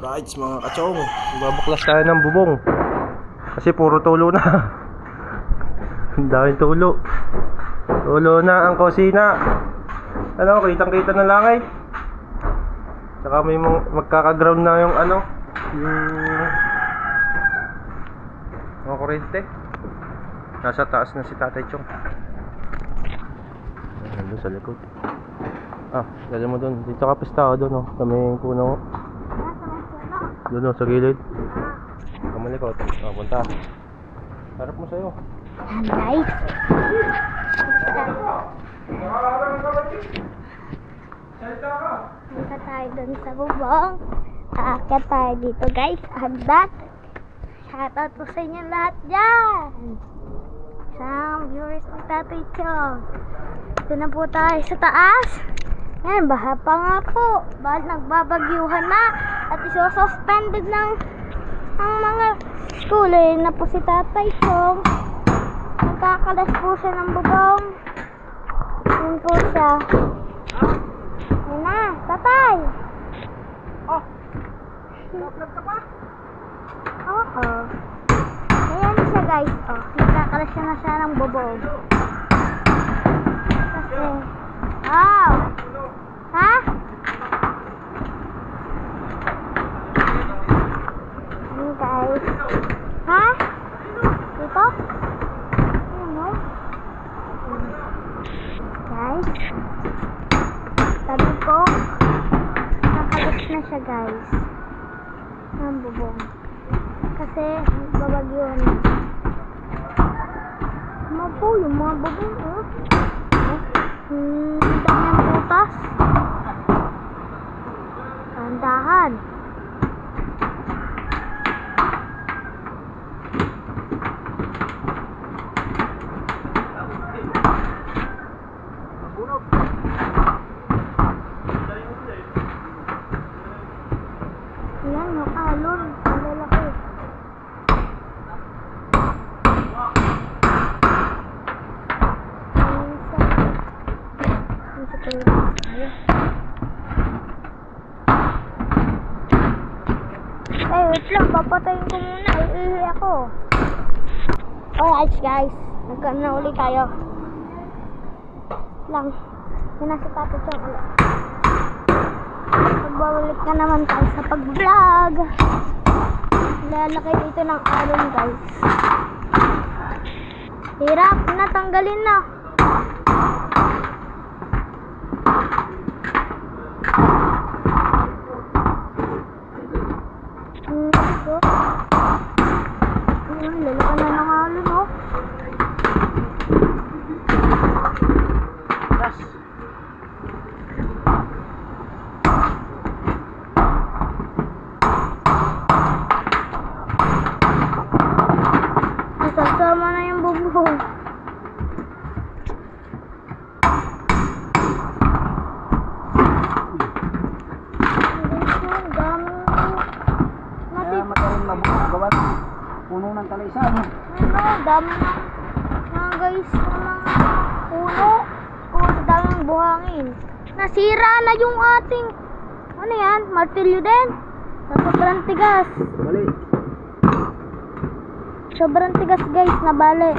Alright mga kachong, babaklas tayo ng bubong kasi puro tulo na. Ang daming tulo. Tulo na ang kusina. Ano, kitang kita na langit. Saka may magkaka-ground na yung ano, yung kurente. Nasa taas na si Tatay Chong. Nandun sa likod. Ah, dali mo dun. Dito ka pista doon, oh. Kami yung puno. Doon, oh, sa gilid. Kamalikot. Oh, punta. Harap mo sa'yo. Guys. Punta tayo doon sa bubong. Aakyat tayo dito, guys. Hagdat. Shoutout po sa inyo lahat dyan. Sa viewers ni Tatay Chong. Ito na po tayo sa taas. Yan, baha pa nga po. Bahal nagbabagyuhan na. At iso-suspended ng ang mga school. Ayun na po si Tatay Chong. Nagkakalas po siya ng bubong. Yun po siya. Ayun na, Tatay. Oh, nag-vlog ka pa? Oo. Ayan siya, guys. Oh, nagkakalas siya na siya ng bubong. Kasi, wow. Ha? Ayan, guys. Ha? Dito? Ayan, no? Guys. Sabi ko, nakalas na siya, guys. Ang bubong. Kasi, nagbabagyo na. Ano po, yung mga bubong, oh. Ang dami ang putas. Tandahan. Ayan, yung alon. Ang lalaki. Ay, wait lang, papatayin ko muna. Iihi ako. Alright guys, nagkaroon na ulit tayo. Lang, yun nasa Tatay Chong ulit. Magbabalik na naman tayo sa pag-vlog. Lalaki dito ng alon, guys. Hirap na, tanggalin na. Lalaki na ng alon, oh. Nasasama na yung bubong. Ang daming Kaya matarin mabugawan. Puno ng kalaysan. dami ng mga guys ng mga puno. Ang dami ng buhangin. Nasira na yung ating ano yan? Martilyo din. Sobrang tigas. Bali. Sobrang tigas guys, nabali.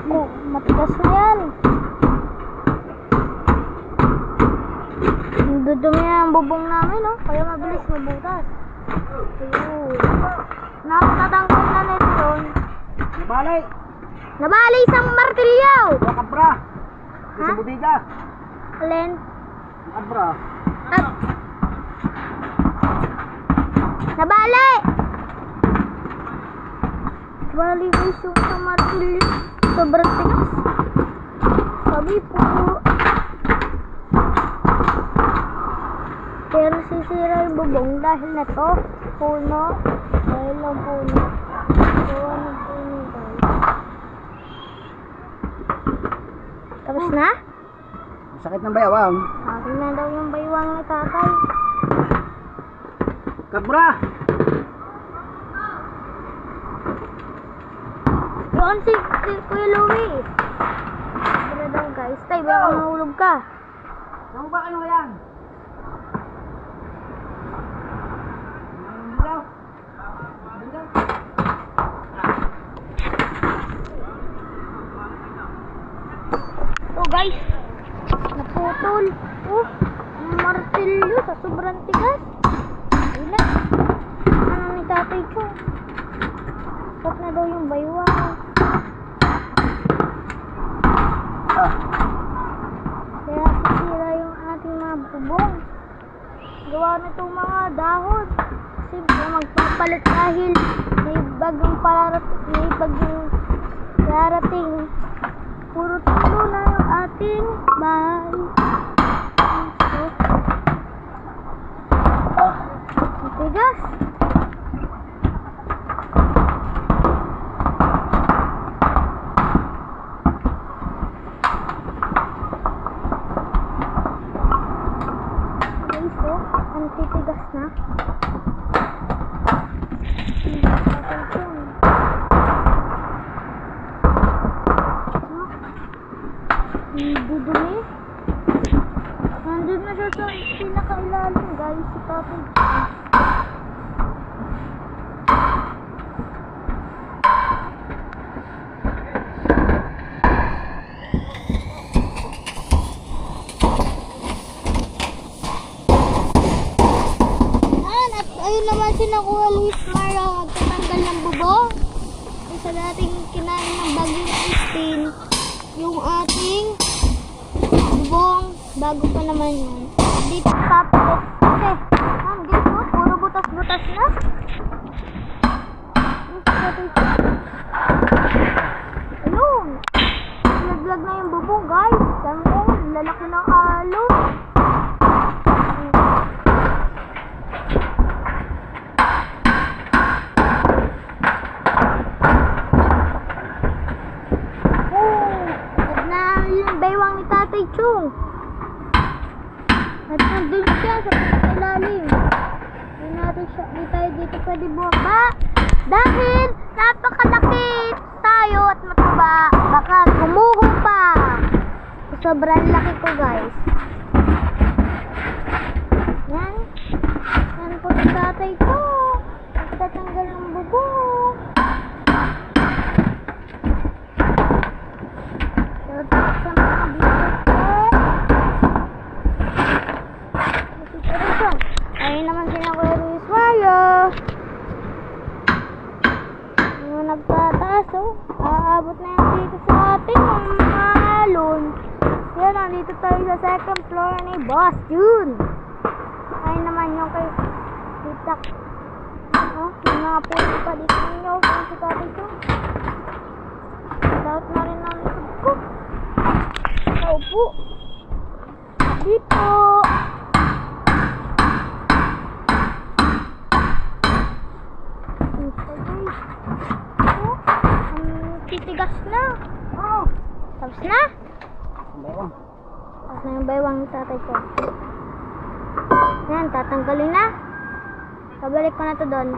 Oh, matigas na yan. Dudumi na ang bubong namin, no? Kaya mabilis mabutas. Ayun. Nakatatangkot na nito yun. Nabali. Nabali isang martilyo! Mga kabra. Ha? Sa budiga. Alin? Mga kabra. At nabali! Bali guys yung sa martilyo. Sobrang tigas. Sabi po. Pero sisira yung bubong dahil na to. Puno. Dahil lang puno. Gawa ng puno guys. Tapos na? Sakit ng bayawang. Akin na daw yung baywang ni Tatay. Kabra. Yun si Kuya Louie. Tara daw guys. Tay, baka mahulog ka. Saan ba ano yan? Bilaw. Bilaw. Oh guys, naputol. Oh, ang martilyo sa sobrang tigas. Ilan? Ano ni Tatay Cho? Ba't na daw yung baywang? Kaya sisira yung ating mga bubong. Gawa nito mga dahon. Kasi magpapalit dahil may bagong darating. Puro tulo na yung ating bahay. Matigas. Guys, oh, ang titigas na. Dudumi. Nandun na siya sa pinakailalim, guys, si Tatay. At ayun naman si Nakuha Luis Mara, magtatanggal ng bubong. Sa dating kinain ng bagong Christine, yung ating bubong, bago pa naman yun. Dito papalit. Okay, guys, oh, puro butas-butas na. Ayun, laglag na yung bubong, guys. Kami, lalaki ng alo. Baywang ni Tatay Chong. At nandun siya sa pinakailalim. Hindi tayo dito pwede bumaba. Dahil napakalaki tayo at mataba. Baka gumuho pa. Sobrang laki ko, guys. Yan. Yan po si Tatay ko. Nagtatanggal ng bubong. Ayun naman si Nakuha Luis Mara. Yung nagtataas, oh. Aabot na yan dito sa ating mga alon. Yan, nandito tayo sa second floor ni Boss Jun. Ayun naman yung kay Titak. Oh, yung mga puso pa dito ninyo. Kung si Tatay ko. Lahat na rin ang likod ko. Upo. Dito. Titigas na. Oh. Tapos na. Baywang. Tapos na yung baywang ni Tatay ko. Yan, tatanggalin na. Pabalik ko na to doon.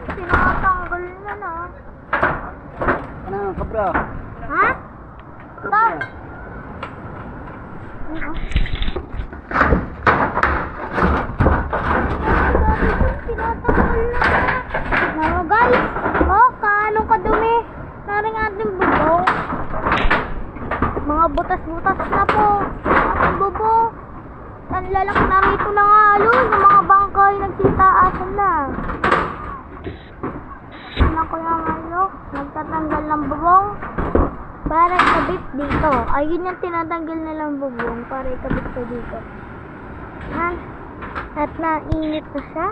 Tinatanggal na na. Ano, kabra? Ha? Stop! Tinatanggal na. Mga guys, oh, kaano kadumi. Naring ating bubong. Mga butas-butas na po. Ating bubong. Ang lalaki na rito na nga, yung mga bangkay nagsitaasan na. Ako yung nagtatanggal ng bubong para ikabit dito. Ayun yung tinatanggal nilang bubong para ikabit ko dito. Yan. At nainit na siya.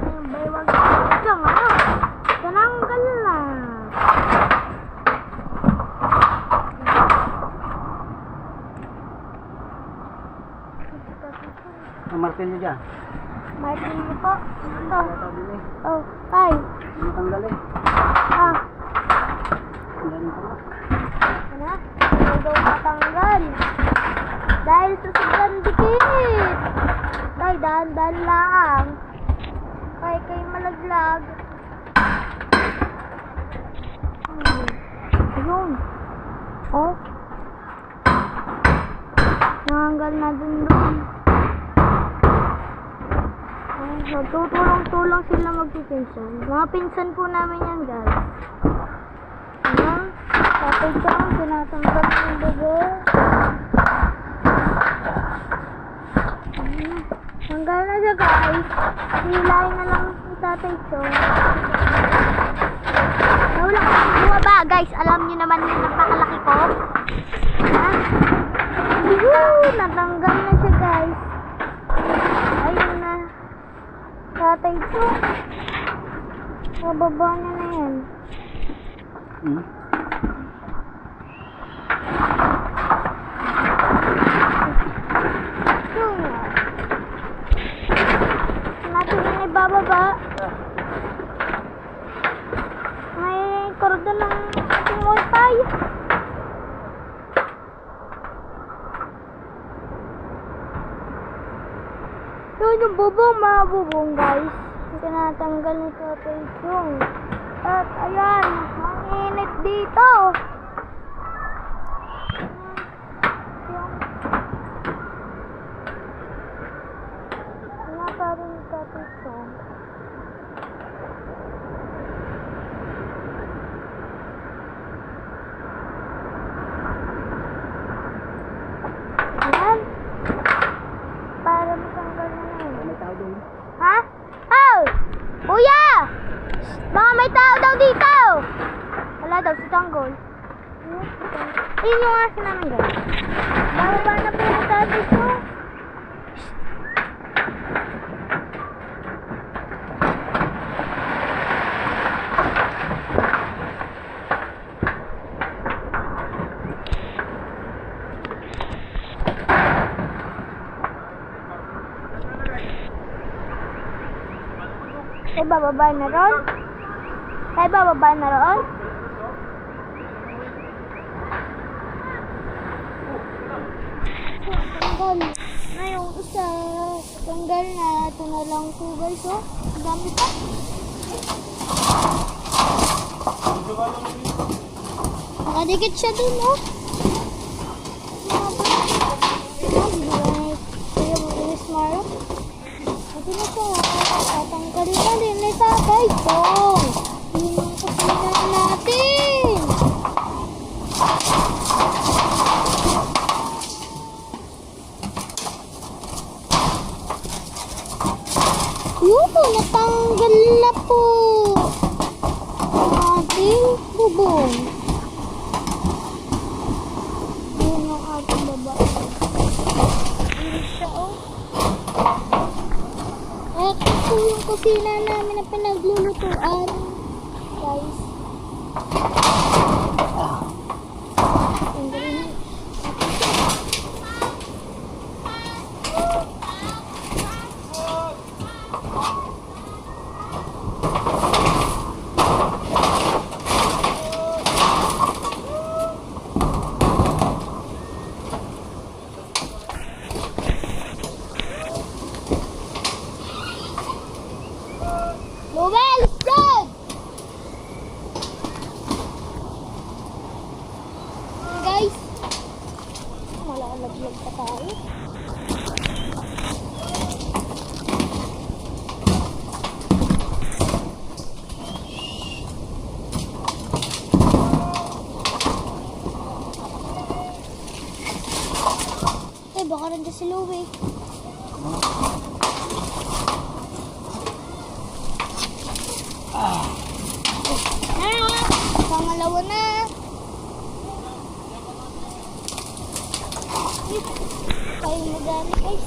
Yung baywag siya ngayon. Tinanggal na. Ang martilyo dyan. Martilyo po. Ito. Sabi eh. Oh, tay. Hindi tanggalin. Ah. Tanggalin ko na. Ano? Hindi daw matanggal. Dahil sa sobrang dikit. Tay, dahan-dahan lang. Kaya kayo malaglag. Magtutulong-tulong sila magpipinsan. Mga pinsan po namin yan, guys. Ayan. Tatay ko ang tinatanggal ng dugo. Ayan. Tanggal na siya, guys. Hilahin na lang si tatay ko. Nawala ko ng bumaba, guys. Alam niyo naman yung napakalaki ko. Ayan. Woo! Natanggal na siya, guys. Ayun na. Tatay ko. Mababa niya na yan. Hmm? Natin yung ibababa. May kordon ng ating wifi. Yun yung bubong, mga bubong, guys. Tinatanggal ni Tatay Chong. At ayan, ang init dito. Tinatanggal ni Tatay Chong. Ayan. Para matanggal na yun. May tao doon. Ha? Oh! Kuya! Baka may tao daw dito! Wala daw, si Tanggol. Ayun yung asin namin, guys. Bababa na po yung tatay ko. Ay, bababa na ron? Ay, bababa na ron? Tanggal na yung isa. Tanggal na. Ito na lang po, guys, oh. Ang dami pa. Nakadikit siya dun, oh. Kaya mag-inis maro. Ito na siya. Tatanggalin na din ni Tatay Chong. Yun ang kusina natin. Yun, natanggal na po ang ating bubong. Yun ang ating babae. Yun siya, oh. Ito po yung kusina namin na pinaglulutuan, guys. Tanggalin. Mobile, stop! Guys, malalaglag pa tayo. Eh, baka nandiyan si Louie. Pangalawa na. Kayo magani, guys.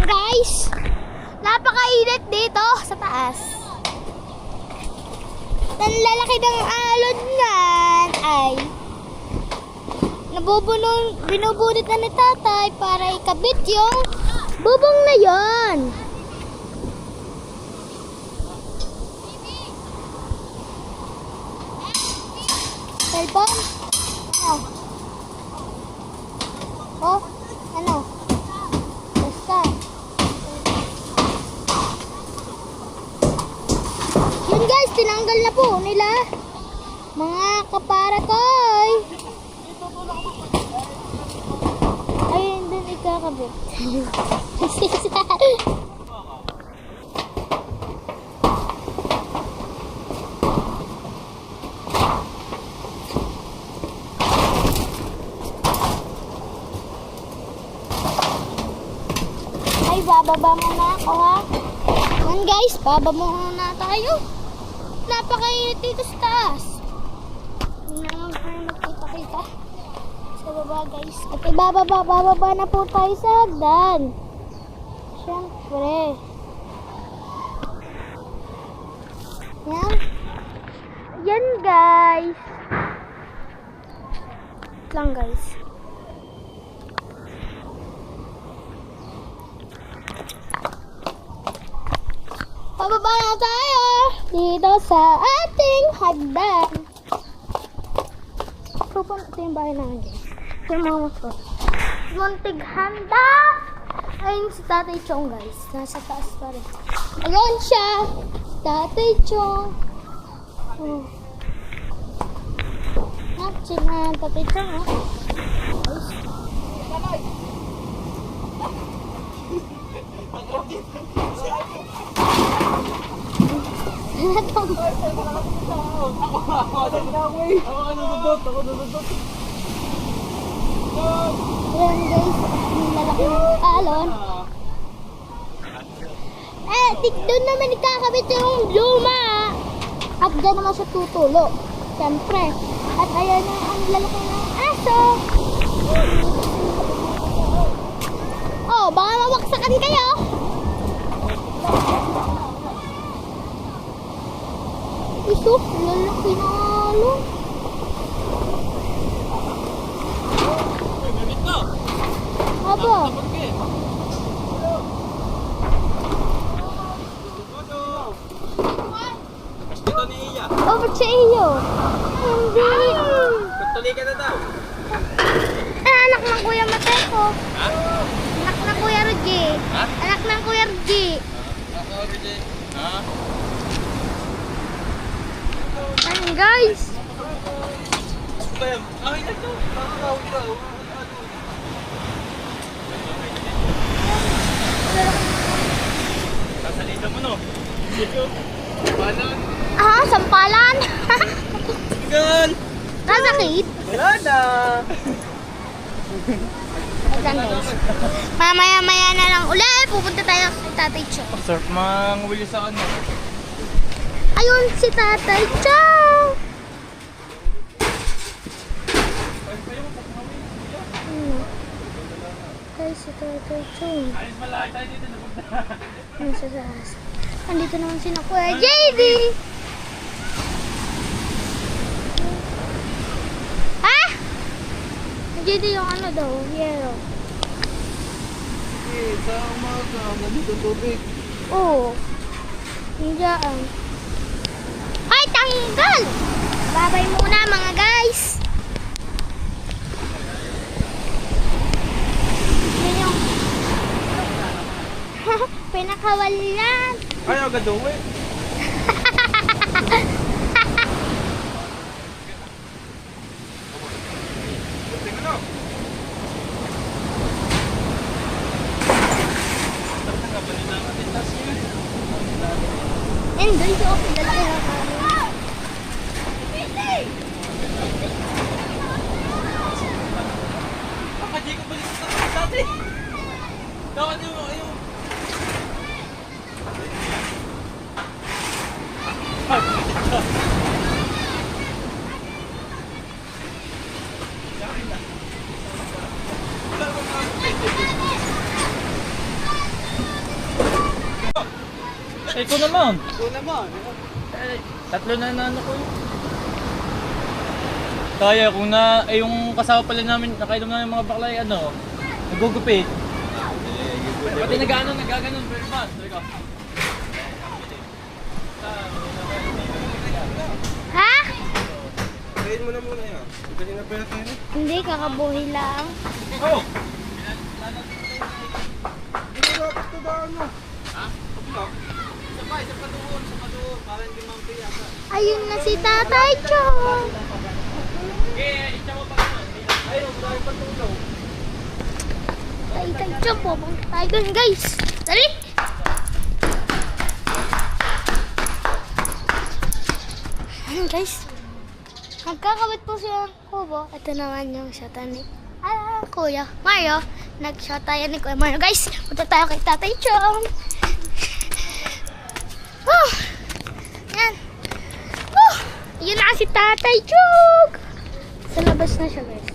Guys, napakainit dito sa taas. Ang lalaki ng alon niyan ay binubunot na ni Tatay para ikabit yung bubong na yon. Cellphone? Ano? Oh, ano? Basta. Yun, guys, tinanggal na po nila. Mga kapara koy. Ayun dun ikakabit. Ay, bababa muna ako ha. Yan guys, bababa muna tayo. Napakainit dito sa taas. Hindi naman tayo magkita-kita sa baba guys. At bababa na po tayo sa hagdan. Siyempre. Yan. Yan guys. Wait lang guys. Pababa na tayo dito sa ating hagdan. Pupunta ito yung bahay namin guys. Ito yung mga motor. Muntig handa. Ayun si Tatay Chong guys. Nasa taas pa rin. Ayun siya. Tatay Chong. Oh. Chill na Tatay Chong oh. Ayan guys, ang lalaki ng alon. Doon naman ikakabit yung luma. At dyan naman siya tutulo. Siyempre. At ayan ang lalaki ng aso. Oh, baka mawaksakan kayo. Iso, lalaki na alon. Aba. Oh, ba't siya iyo? Hindi. Tuloy ka na daw. Anak ng Kuya Mateko. Ha? Anak ng Kuya Rudy. Ha? Anak ng Kuya Rudy. Ha? Ayan guys. Ay, ito. Sasalita mo no? Paano? Ah, sampalan. Girl! Kasakit. Wala na! Ayan guys. Mamaya-maya na lang ulit. Pupunta tayo kay Tatay Chong. Surf mang wili sa ano? Ayun si Tatay Chong. Guys, si Tatay Chong. Nasa taas. Andito naman si Kuya JD. Ha? JD yung ano daw, yellow. Sa umaga, nandito tubig. Oo. Hinggaan. Ay, tanggal! Babay muna mga guys. Yan yung pinakawalan. Ayaw ka duwi. And guys, okay, dala ko na kami. Hindi ko balik sa dati. Dapat yung ayaw. Ikaw naman. Tatlo na ano ko. Kaya kung na yung kasama pala namin, nakainom namin mga baklay ano, nagugupit. Pati nagaganon, very fast. Ha? Kain mo na muna yan. Kasi na pera tayo. Hindi, kakabuhi lang. Oh! Hindi ko dapat ito daan mo. Ha? Isa pa doon. Para hindi mampi yata. Ayun na si Tatay Chong. Tay-tay-cho. Pupunta tayo dun, guys. Dali! Ayan, guys. Nagkakabit po siya ng kubo. Ito naman yung shota ni Kuya Mario. Nag-shot tayo ni Kuya Mario, guys. Punta tayo kay Tatay Chong. Oh! Yan. Oh! Yun na si Tatay Chong. Sa labas na siya, guys.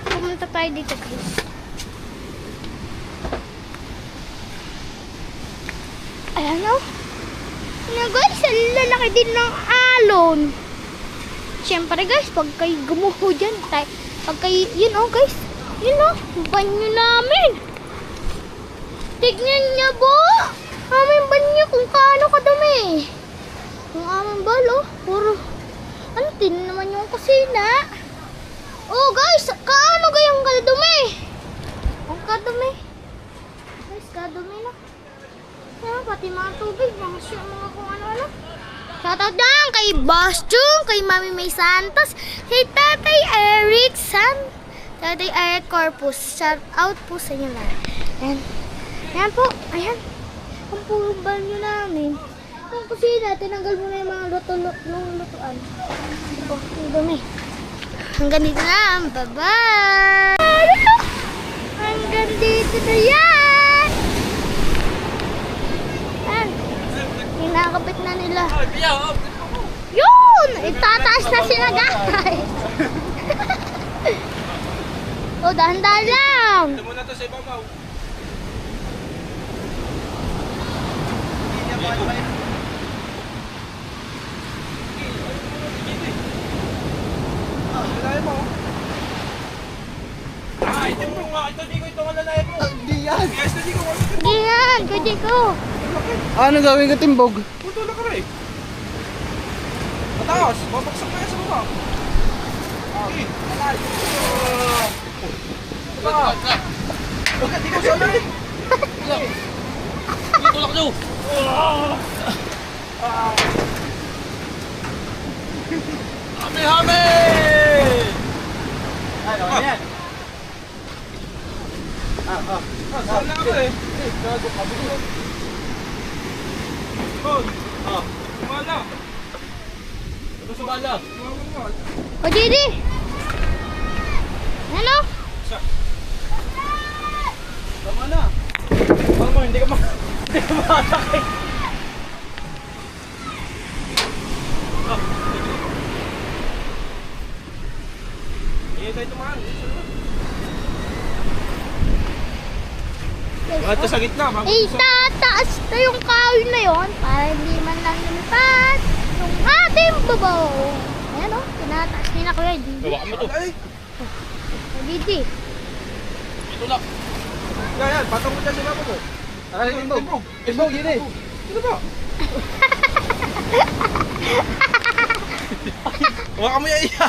Pumunta tayo dito, guys. Ayan o. Ayan guys, ang lalaki din ng alon. Siyempre guys, pag kayo gumuho dyan, pag kayo, yun o guys. Yun o, banyo namin. Tignan niya po. Aming banyo kung kaano kadumi. Yung aming balo, puro, ano, tin naman yung kusina. Oh guys, kaano gayang kadumi? Ang kadumi. Guys, kadumi na. Pati mga tubig, mga kung ano-ano. Shoutout lang kay Boss Chung, kay Mami May Santos, kay Tatay Eric Tatay Eric Corpus. Shoutout po sa inyo lahat. Ayan. Ayan po. Ayan. Ang purong banyo namin. Ang kusina, tinanggal mo na yung mga lutuan. Oh, ang dumi. Hanggang dito na. Bye-bye! Hanggang dito na yan! Kinakabit na nila. Yun! Itataas na sila, guys. O, dahan-dahan lang. Ito muna to sa ibabaw. Ito mo nga. Ito di ko ito malalayan mo. Hindi yan. Hindi yan, kundi ko. Ano gawin ko, Timbog? Puto na ka rin. Mataas. Babaksak na yan sa baba. Okay. Bakit di ko sanay? Dito lang nyo. Hame-hame! Ano yan? Saan lang ako eh? Hoy! Sumala! Ano sumala? O, Didi. Ano? Tama na! Tama, hindi ka makasakay! Hindi tayo tumahan. Ito sa gitna, Itataas na yung kahoy na yon para hindi man lang lumipad yung ating babaw. Ayan o, tinataas nila Kuya Didi. Gawa mo to. O, Didi. Ito lang. Yan, patong mo dyan sa baba mo. Ano yung Timbog? Timbog, yun eh. Ito ba? Huwag ka mo yan iya.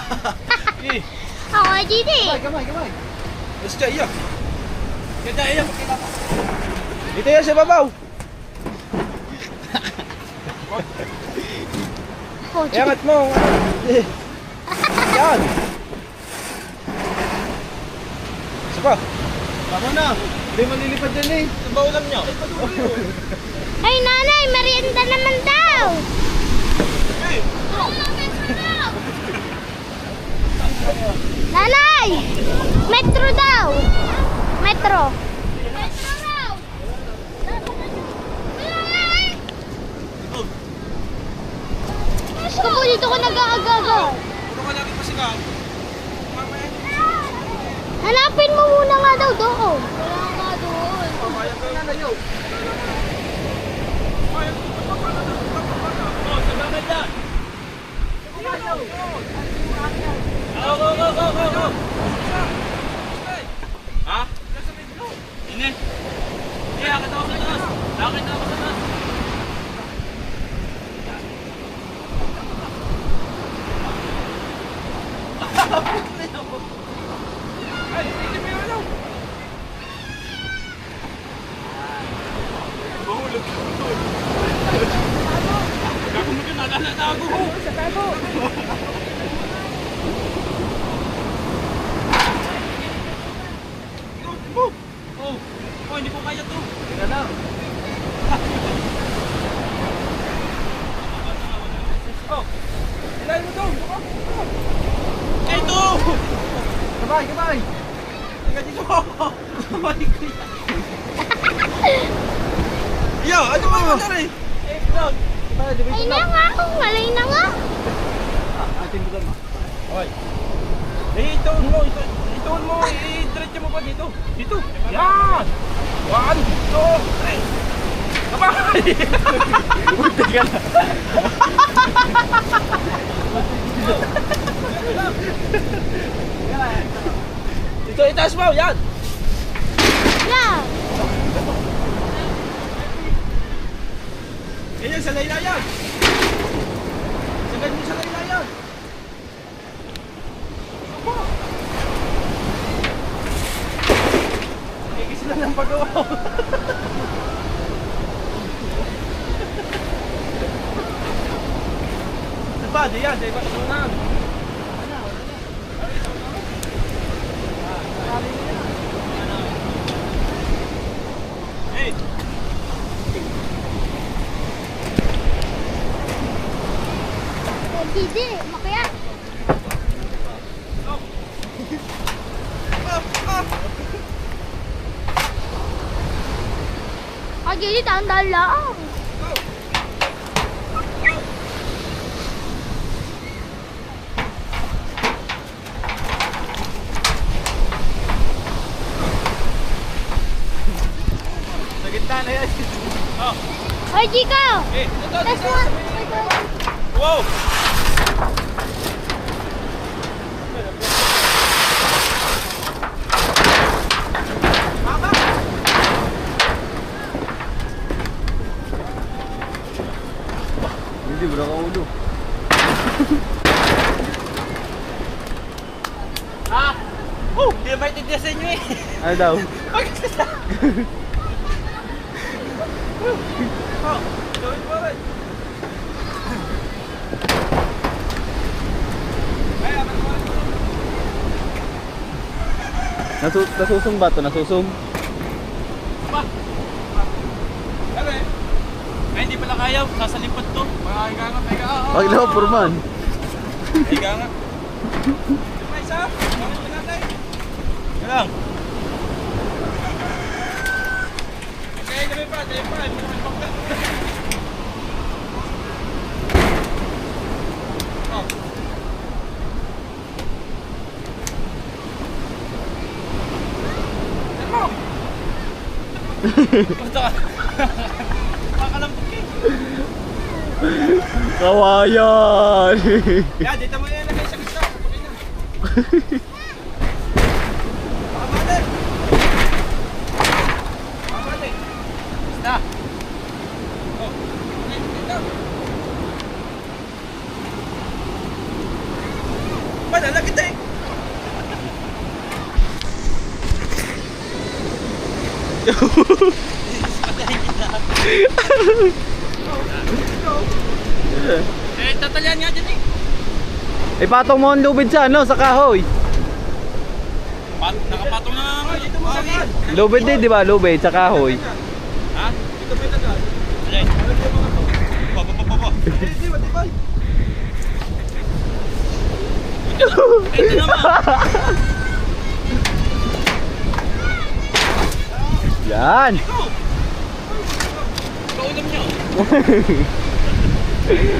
Ako, Didi. Kamay. Basta dyan iya. Yan dyan iya. Dito yan sa babaw. O, Didi. Iangat mo. Yan. Isa pa. Tama na. Hindi malilipad yan eh. Ito ba ulam niya? Ay, nanay, merienda naman daw. Hey! Nanay! Metro daw! Metro! Metro daw! Gusto ko dito ko nag-aagaga. Ano ka lagi pasigaw? Mamaya. Hanapin mo muna nga daw doon. Wala nga doon. Kaya ka na yun. Oh, sabay dyan. Go. Ha? Ini. Akit ako sa taas. Ay, hindi mo ano. Bahulog. Gagawin mo yun, naglalata ako. Oh, hindi ko kaya to. Teka lang. Oh, ilayin mo to. Eh, ito! Kabay, kabay! Teka dito. Kabay ko yan. Yo, ano ba yung nangyari? Eh, Cloud. Ay na nga, malay na nga. Atin mo mo. Okay. Ituon mo, i-diretso mo pa dito. Dito. Yan! 1, 2, 3. Kabay! Buti ka na. Dito, itaas mo. Yan! Yeah. Ganyan, sa laylayan. Sagad mo sa laylayan. Aba! Kikis lang ng pagawa. Diba, diyan, diba, sunan. Hey! Hindi, makaya. Ah, gini, tandaan lang. Sa gitna na yan. Oh, Ay, Chico! eh, dito, That's dito. one. Wow! Hindi mo nakaulo. Ah! Oh, di ba itindihan sa inyo eh? Ano daw? Oh, gawin mo rin. Ay, apat mo rin. Nasusong ba ito? Nasusong? Pa! Ano eh? Ay, hindi pala kaya. Sasalipat to. Mga higa nga, higa nga. Wag lang, Purman. Higa nga. Di ba isa? Gawin mo natin. Yan lang. Okay, dami pa. Hindi mo naman pangka. Oh. Yan mo. Basta ka. Pakalampok eh. Kawayan! Yan, dito mo yan lagay sa gitna. Okay na. Pakabate. Pakabate. Basta. Oh. Dito. Malalagit eh. Eh, tatalian nga dyan eh. Ipatong mo ang lubid sa ano, sa kahoy. Nakapatong na nga dito mo sa kan. Lubid din, di ba? Lubid sa kahoy. Ha? Dito ba ito dyan? Alay. Baba. Di ba? Ito naman. Yan! Ikaw. Kaulam niyo.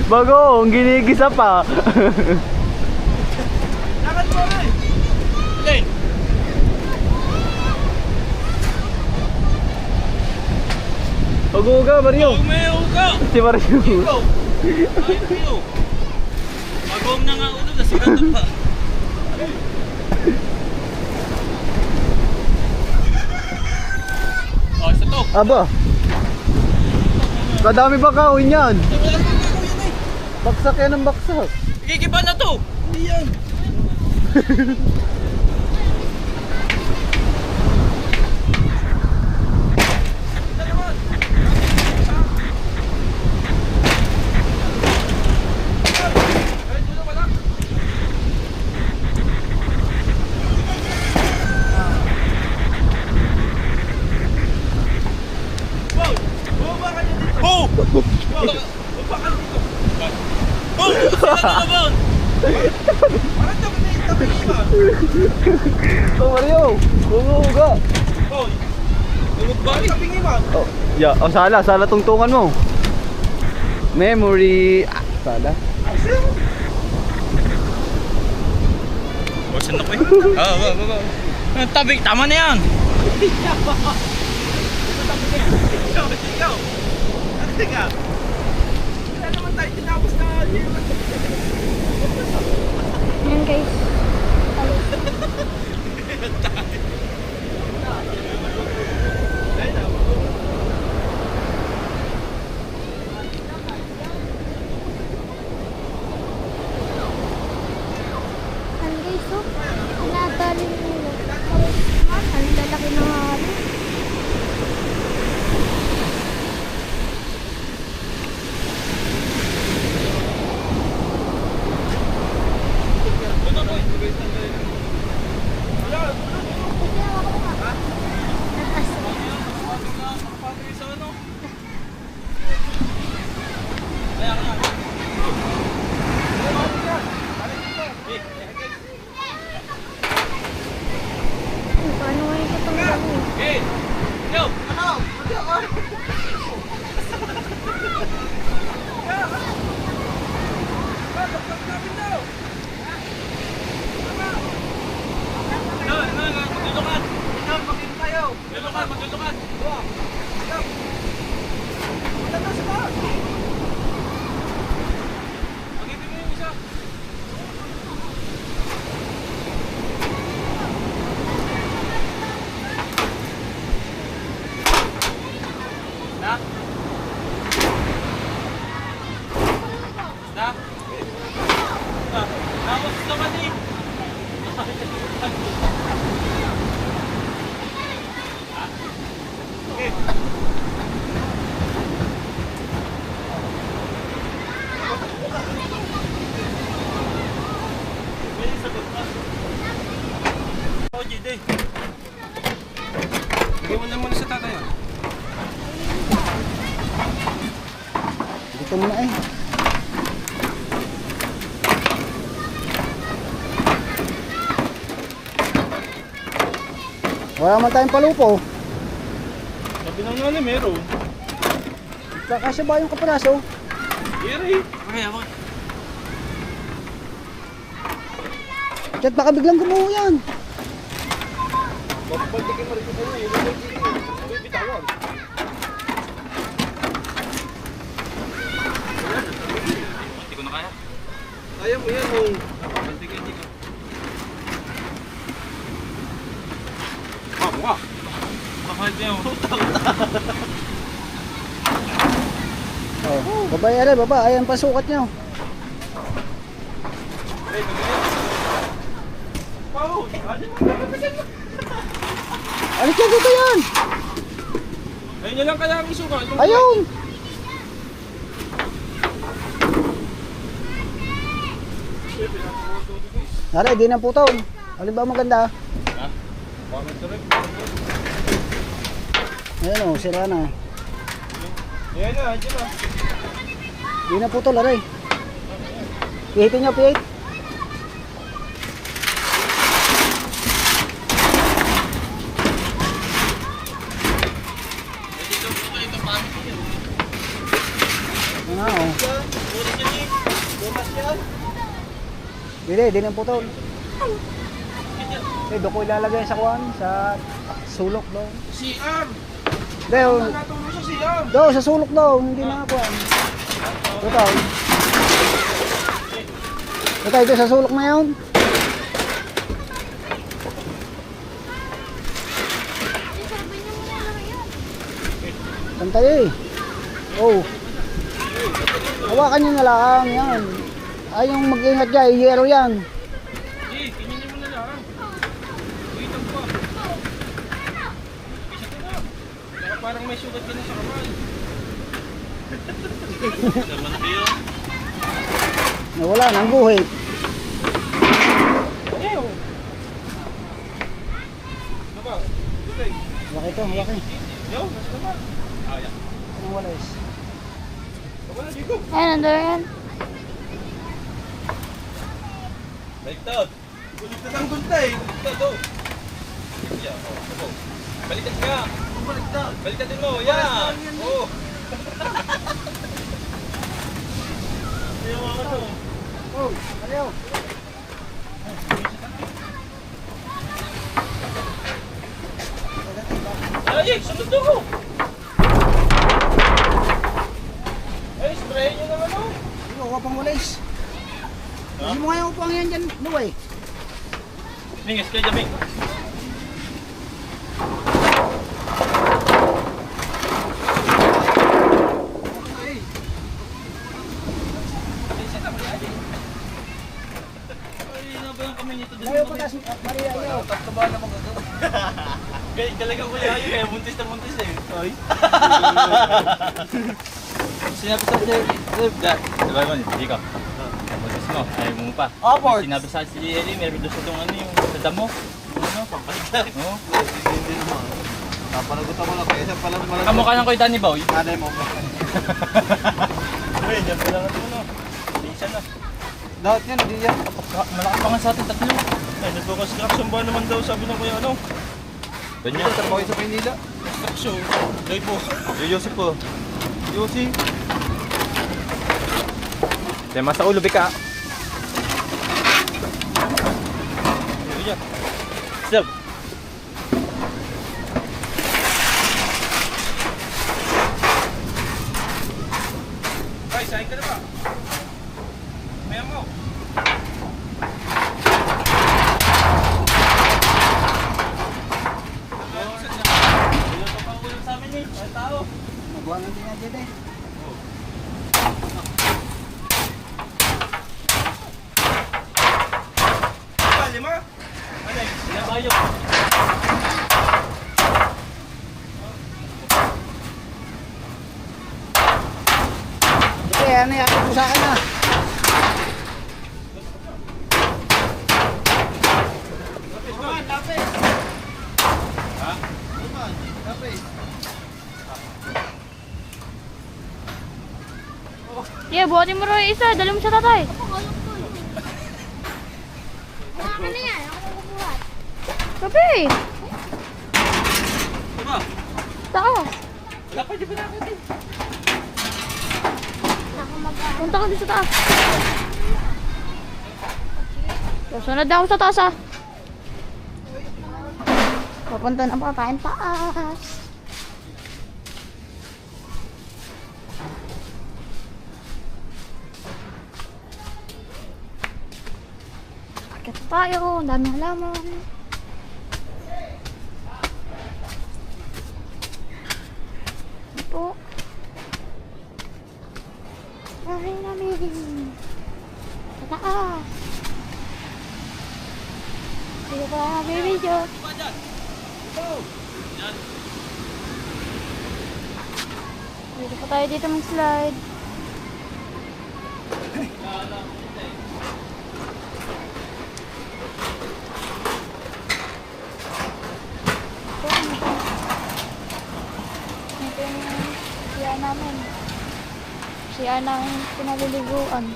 Bagong, ginigisa pa. Lakad mo rin. Alay. Pag-uga, Mario. Umayaw ka. Si Mario. Ikaw. Ayaw. Magawang na nga ulo. Nasigatan pa. Oh, isa to. Aba. Kadami ba kahoy niyan? Wala naman ako yan eh. Baksak yan ng baksak. Ikikiba na to. Hindi yan. Ito naman. Labon! Parang tapos iwan. Oh, Mario! Umuuga! Hoy! Tulog ba? Taping iwan. Oh, yeah. Oh, sala tungtungan mo. Memory. Ah, sala. Oh, saan ako eh? Oo. Tabi, tama na yan. Ikaw. Teka. Wala naman tayo tinapos na. Yan guys. Yan guys, oh. Natali nila. Ang lalaki ng halo. Paano nga yung katanggal mo? Okay. Go. Magtutulungan. Pag-ibig mo yung isa. Stop. Stop. Tapos naman eh. Okay. Oh, JD. Bigyan mo na muna sa tatay. Dito muna eh. Wala man tayong palupo. Sabi na nga na meron. Kakasya ba yung kapiraso? Iri. Okay, okay. Chat, baka biglang gumuho yan. Pagpagdikin mo rin ko sa'yo eh. May bitawan. Hindi ko na kaya. Kaya mo yan oh. Pagpagdikin ka. Mukha. Mahal niya oh. Oh, baba, baba. Ayan pa sukat nyo. Wow! Alis ka dito yan. Ayun nyo lang kaya ang isuka. Ayun. Nara, di na putaw. Alin ba maganda? Ha? Comment to rin. Ayan o, sira na. Ayan na, dyan na. Di na putol, aray. Pihitin nyo, pihit. Ano o. Di na putol. Eh, doon ko ilalagay sa kuwan, sa sulok daw. CR! Doon, Natulong sa CR! doon, sa sulok daw, hindi na kuwan. Putol. Ito, ito sa sulok na yun. Sabi niyo muna lang yan. Pantay eh. Oh. Hawakan nyo na lang yan. Ay, yung mag-ingat dyan, yero yan. Hindi, kininin mo na lang. Wait lang pa. Isa ko na. Saka parang may sugat ka na sa kamay. Naman na kayo. Nawala nang guhit. Ew! Naba, tulay. Hawak ito, hawak eh. Yo, nasa naman. Ah, yan. Anong walis? Wala dito. Ayan, nandun yan. Baliktad. Baliktad ang gunta eh. Baliktad oh. Yeah, oh. Baliktad ka. Baliktad. Baliktadin mo. Yan. Oh. Oh, ayaw. Ay, sunod ako. Ay, spray nyo naman oh. Ayaw, huwag pang walis. Hindi mo nga yung upang yan dyan, Luway. Mingas kayo dyan, Ming. Layo pa kasi, Maria, ayaw. Talaga ko yayo kaya buntis na buntis eh. Ay. Sinabi sa diba man, hindi ka. Buntis mo, ayaw mo pa. Sinabi sa si Eli, meron doon sa itong ano yung sa damo. Ano, pampalitan. Oo. Napanagot ako lang kaya pala malaki. Kamukha ng koy Danny Boy. Anay mo. Uy, dyan pala nga ito no. Isa na. Lahat yan, hindi yan. Malaki pa nga sa atin tatlo. Ay, nagpo-construction ba naman daw sabi ng kuya ano? Ganyan. Trabaho sa Maynila. Construction. Dahil po. Yung Yosip po. Yosip. Tema sa ulo, bika. Iya. Stop. Ay, sahin ka na ba? Maya mo. Magwangan din nga dyan eh. Lima? Ano eh? Lima kayo. Sige, ano yan po sa akin na. Yeah, buhatin mo rin isa. Dali mo sa tatay. Ano na yan? Ako magbubuhat. Kape! Diba? Taas. Wala pa, di ba na natin? Ako mag-ano. Punta ka din sa taas. Susunod na ako sa taas ah. Papunta na pa tayong taas. Akit tayo, ang dami halaman. Ito. Bahay namin. Sa taas. Dito pa lang video. Dito pa tayo dito mag-slide. Ito yung siya namin. Siya namin pinaliliguan.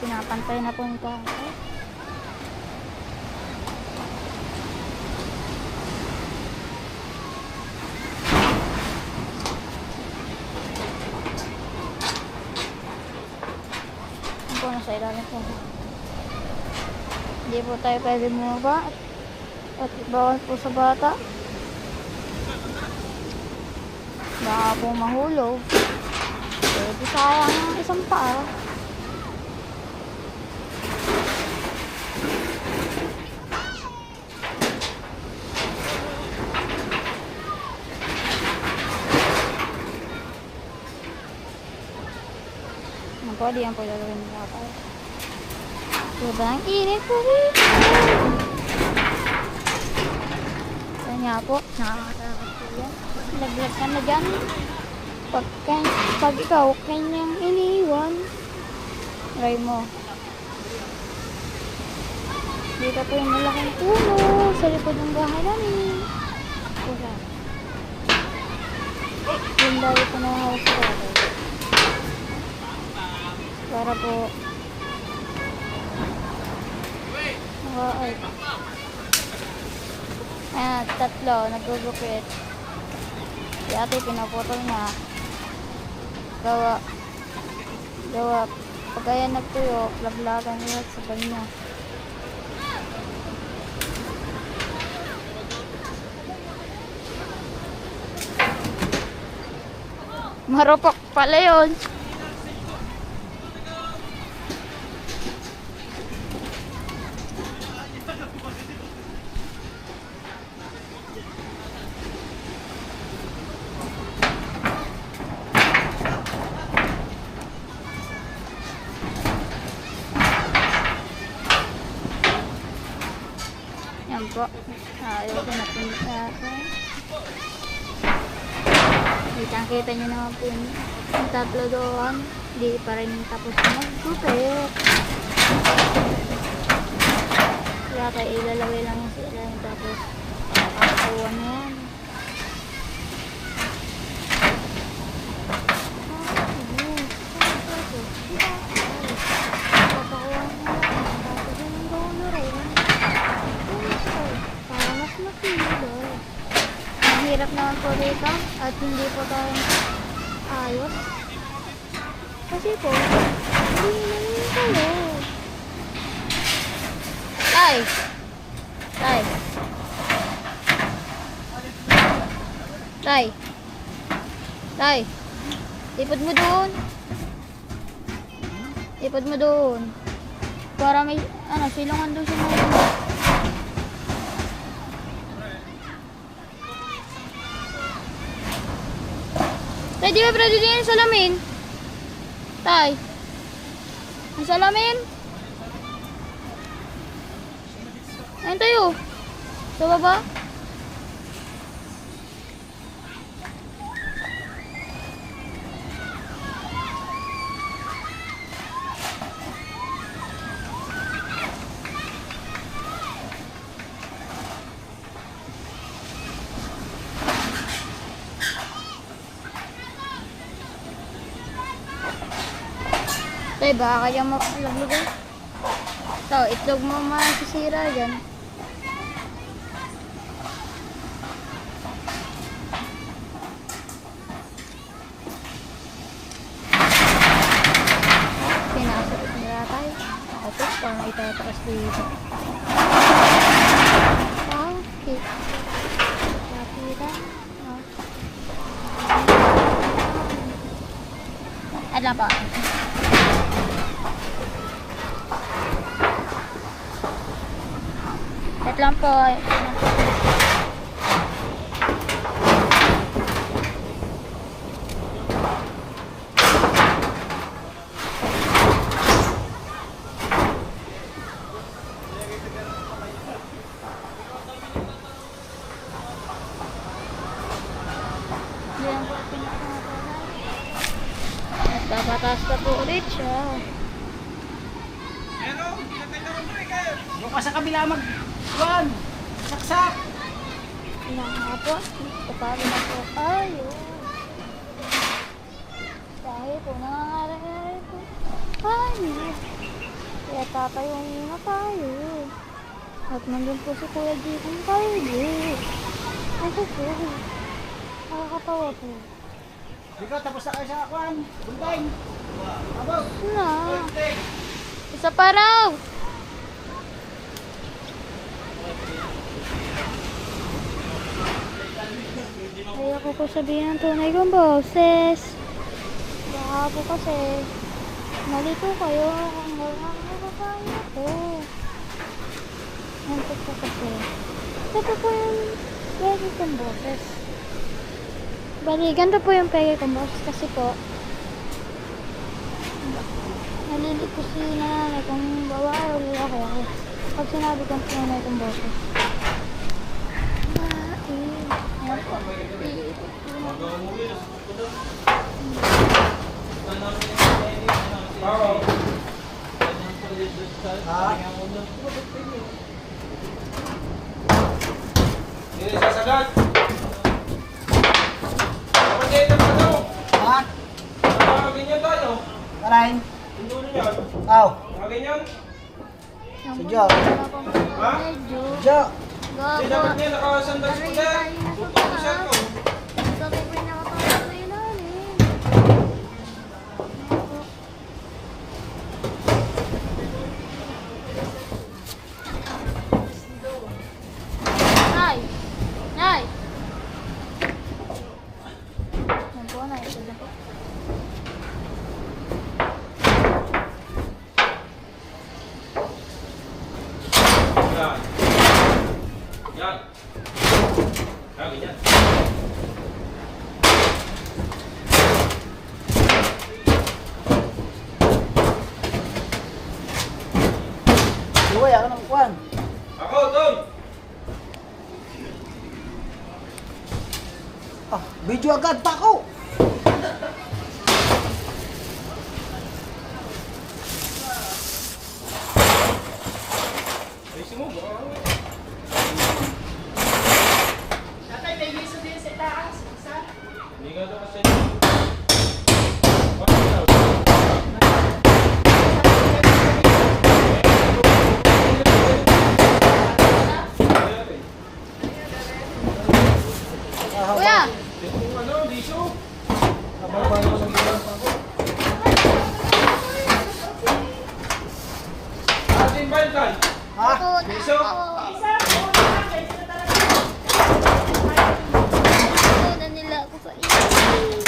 Pinapantay na po nito. Ito na sa ilalim po. Hindi po tayo pwede bumaba at bawal po sa bata. Baka po mahulog. Pwede sayang ang isang paa. Pwede yan po gagawin ng bata. Sobrang init po rin. Kaya nga po, nakakatakot po yan. Laglag ka na dyan. Pag ikaw, kanyang iniwan. Try mo. Dito po yung malaking puno sa likod ng bahay namin. Wala. Yung dahil po na house cover. Para po ay. Ayan, tatlo, nagugupit. Si ate pinaputol na. Gawa. Pag ayan nagtuyo, laglagan niya sa kanya. Marupok pala yun. Yan po. Ayaw ko na punta ako. Kita nyo naman po yung tatlo doon. Hindi pa rin tapos mag-gupit. Kaya tayo ilalaway lang yung sila. Tapos kakakuha na yan. Hirap naman po dito at hindi po tayo ayos kasi po hindi naman kayo Tay ipod mo doon para may silungan doon sa mga Tay, di ba pwede din yung salamin? Tay. Ang salamin? Ayun tayo. Sa baba? Tay, baka kaya maglagay. Ito, itlog mo masisira dyan. Pinasok nila tayo. Ito, parang itataas dito. Okay. Kapita. Alam pa. Wait lang po. Yan po pinakamatalay. At papataas pa po ulit siya. Yung ka sa kabila Juan, saksak. Nga po, kapag na po tayo. Dahil po nangangaray po tayo. Kaya tatayong muna tayo. At nandun po si Kuya G kung tayo. Ako po. Nakakatawa po. Ikaw, tapos na kayo sa Juan. Bundain. Abog. Na. Isa pa raw. Ayoko po sabihin ng tunay kong boses. Baka po kasi malito kayo kung wala nakakaya po. Nantot po kasi. Ito po yung pegi kong boses. Bali, ganito po yung pegi kong boses kasi po nalilit po si nanay kung babae o lalaki ako. Pag sinabi kong tunay kong boses. agad. Kapag dito pa daw. Ha? Ganyan tayo. Karain? Yung dulo niyan. Aw. Ganyan. Sadya. Ha? Sadya. Hindi dapat niya nakasandals ko dahil. Butok ko siya ko. Sabi ko na matawag sa ilalim. Nay! Nay! Yan po, nay. Ito na po. Yan. Yan. Ganyan. Uy, ako ng kwan. Ako, Tom. Ah, video agad pa ako. Ayusin mo. Hindi nga daw kasi. Kuya! Yung ano, diso. Atin ba yun, Tay? Ha? Diso? Na nila ako sa ilalim.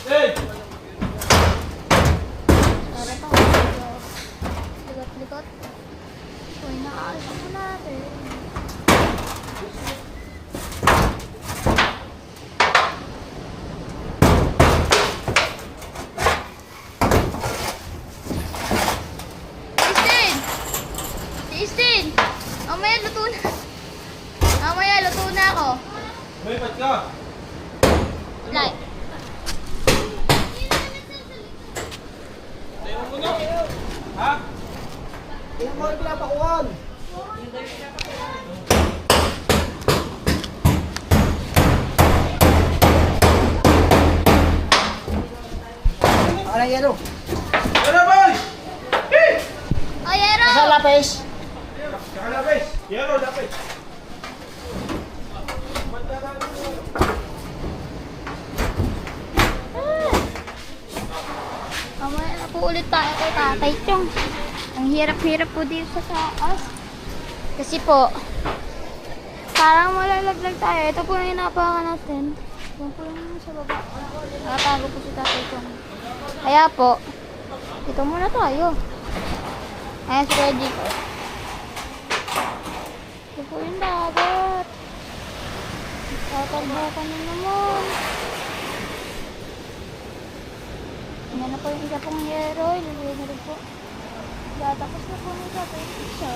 Hey! Para pa likot-likot. Uy, nakaalis ako natin. Justin! Justin! Mamaya luto na. Mamaya luto na ako. May ba't ka? Like. Tayo mo na. Ha? Tingnan mo yung pinapakuhan. Ano yan o? Ano, boy? Oyero! Sa lapis. Saka lapis. Yero, lapis. Mamaya na po ulit tayo kay Tatay Chong. Ang hirap-hirap po dito sa taas. Kasi po, parang malalaglag tayo. Ito po yung inapakan natin. Yan po yung sa baba. Nakatago po si Tatay Chong. Kaya po, dito muna tayo. Ayan si Reggie. Ito po yung dagat. Tatagbukan na naman. Yan na po yung isa pong yero. Ilagay na rin po. Tatapos na po nito. Ito yung isa.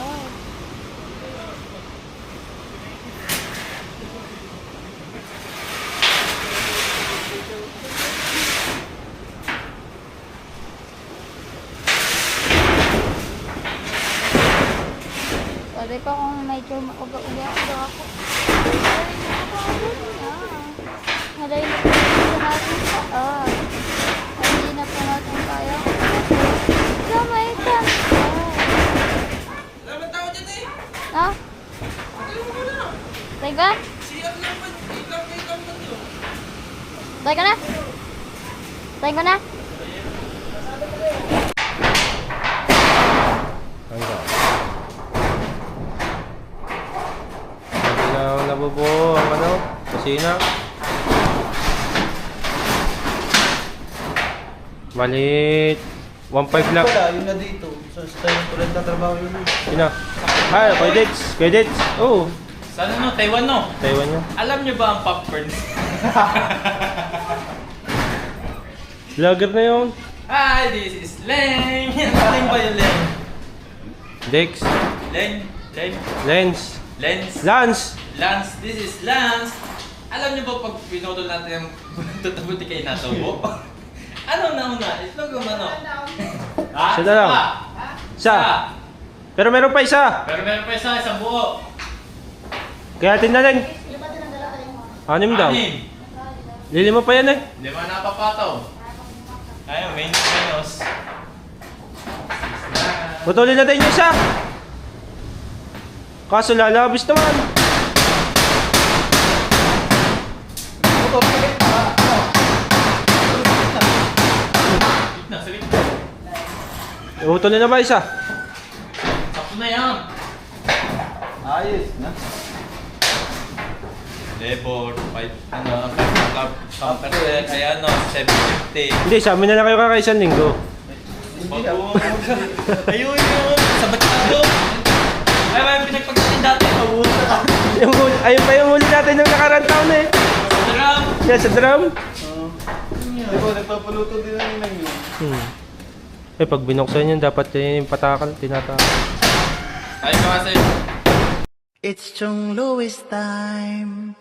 Sabi pa kung medyo mauga-uga ako. Halay na po dito natin sa hindi na po natin kaya. Sa may kanto. Laman tao dyan eh. Ha? Teka? Siyak lang ba? Ilang ba yun? Teka na? Teka na? Hanggang. Hindi na nabubuo ang ano, kusina. Malit. 1.5 lang. Wala, yun na dito. Sa tayo ko rin tatrabaho yun. Sino? Ah, kay Dets. Kay Dets. Oo. Sana no, Taiwan no. Taiwan niya. Alam niyo ba ang popcorn? Vlogger na yun. Hi, this is Leng. Leng ba yung Leng? Dex. Leng? Leng? Lens. Lens? Lance. Lance, this is Lance. Alam niyo ba pag pinutol natin yung tutabuti kay Natobo? Ano na una? Itlog o manok? Ha? Siya na lang. Sa. Pero meron pa isa. Pero meron pa isang buo. Kaya atin na rin. 6 daw. 6. 5 pa yan eh. 5 napapataw. Ayun, menos. Putulin natin yung isa. Kaso lalabis naman. Gitna, sa gitna. Putulin na ba isa? Sakto na yan. Ayos na. Labor, 5 counter kaya ano, 750. Hindi, sa amin na lang kayo kakaisang linggo. Ayun yun, sa Batsado. Ay, may pinagpagkain dati. Ayun pa yung huli natin ng nakarang taon eh. Sa drum. Yan sa drum. Diba, nagpapaluto din ang inang yun. Eh, pag binuksan yun, dapat yun yung patakal, tinatakal. Ay, kasi. It's Chong Louis time.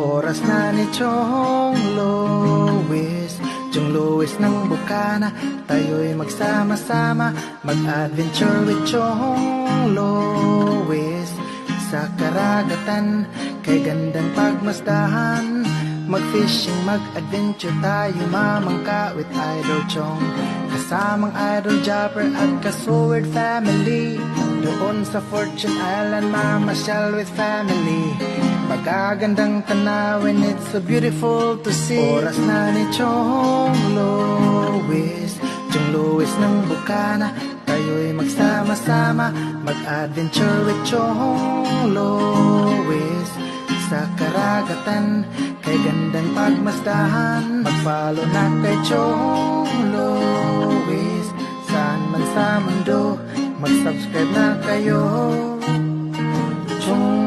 Oras na ni Chong Louis, Chong Louis ng Bukana. Tayo'y magsama-sama, mag-adventure with Chong Louis. Sa karagatan, kay gandang pagmasdahan, mag-fishing, mag-adventure tayo, mamangka with Idol Chong. Kasamang Idol Jopper at ka-Sword family. Doon sa Fortune Island, mamasyal with family. Magagandang tanawin, it's so beautiful to see. Oras na ni Chong Louis, Chong Louis ng Bukana. Tayo'y magsama-sama, mag-adventure with Chong Louis. Sa karagatan, kay gandang pagmasdahan, mag-follow na kay Chong Louis. Saan man sa mundo, mag-subscribe na kayo. Chong